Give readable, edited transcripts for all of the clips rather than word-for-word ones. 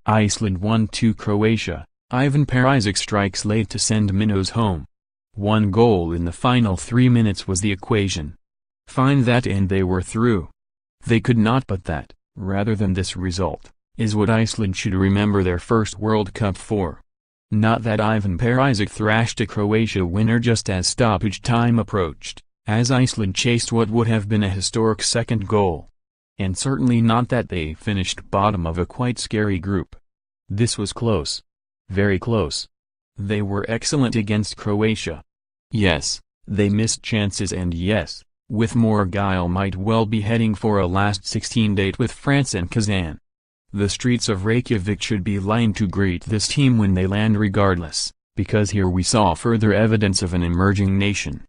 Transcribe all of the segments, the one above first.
Iceland 1-2 Croatia. Ivan Perisic strikes late to send minnows home. One goal in the final 3 minutes was the equation. Find that and they were through. They could not but that, rather than this result, is what Iceland should remember their first World Cup for. Not that Ivan Perisic thrashed a Croatia winner just as stoppage time approached, as Iceland chased what would have been a historic second goal. And certainly not that they finished bottom of a quite scary group. This was close. Very close. They were excellent against Croatia. Yes, they missed chances and yes, with more guile might well be heading for a last 16 date with France and Kazan. The streets of Reykjavik should be lined to greet this team when they land regardless, because here we saw further evidence of an emerging nation.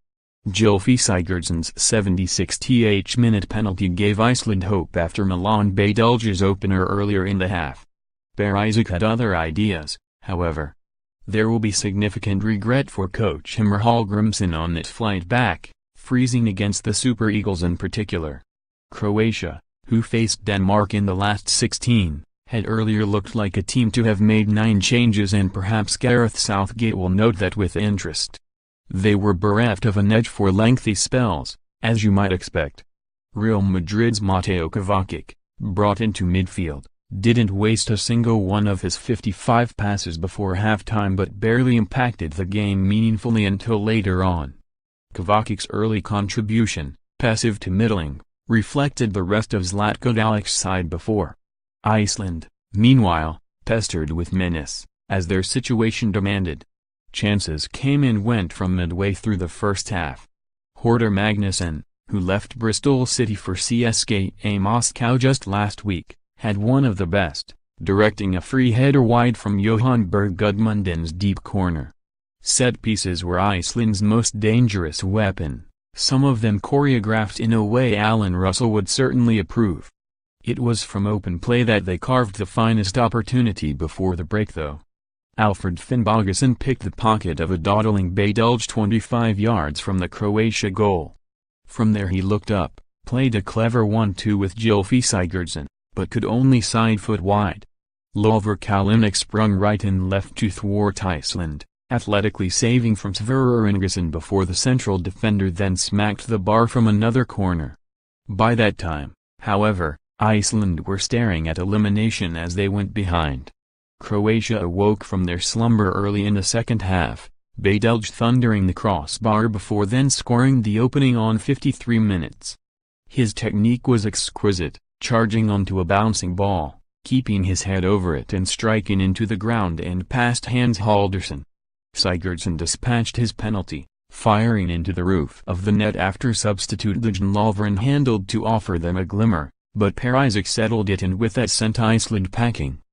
Gylfi Sigurdsson's 76th minute penalty gave Iceland hope after Milan Badelge's opener earlier in the half. Perisic had other ideas, however. There will be significant regret for coach Heimir Hallgrímsson on its flight back, freezing against the Super Eagles in particular. Croatia, who faced Denmark in the last 16, had earlier looked like a team to have made 9 changes, and perhaps Gareth Southgate will note that with interest. They were bereft of an edge for lengthy spells, as you might expect. Real Madrid's Mateo Kovacic, brought into midfield, didn't waste a single one of his 55 passes before halftime but barely impacted the game meaningfully until later on. Kovacic's early contribution, passive to middling, reflected the rest of Zlatko Dalic's side before. Iceland, meanwhile, pestered with menace, as their situation demanded. Chances came and went from midway through the first half. Hordur Magnusson, who left Bristol City for CSKA Moscow just last week, had one of the best, directing a free header wide from Johan Berg Gudmundsson's deep corner. Set pieces were Iceland's most dangerous weapon, some of them choreographed in a way Alan Russell would certainly approve. It was from open play that they carved the finest opportunity before the break though. Alfred Finnbogason picked the pocket of a dawdling Badelge 25 yards from the Croatia goal. From there he looked up, played a clever 1-2 with Gylfi Sigurdsson, but could only side foot wide. Lolver Kalinic sprung right and left to thwart Iceland, athletically saving from Sverrir Ingesson before the central defender then smacked the bar from another corner. By that time, however, Iceland were staring at elimination as they went behind. Croatia awoke from their slumber early in the second half, Badelge thundering the crossbar before then scoring the opening on 53 minutes. His technique was exquisite, charging onto a bouncing ball, keeping his head over it and striking into the ground and past Hans Halldórsson. Sigurdsson dispatched his penalty, firing into the roof of the net after substitute Dejan Lovren handled to offer them a glimmer, but Perisic settled it and with that sent Iceland packing.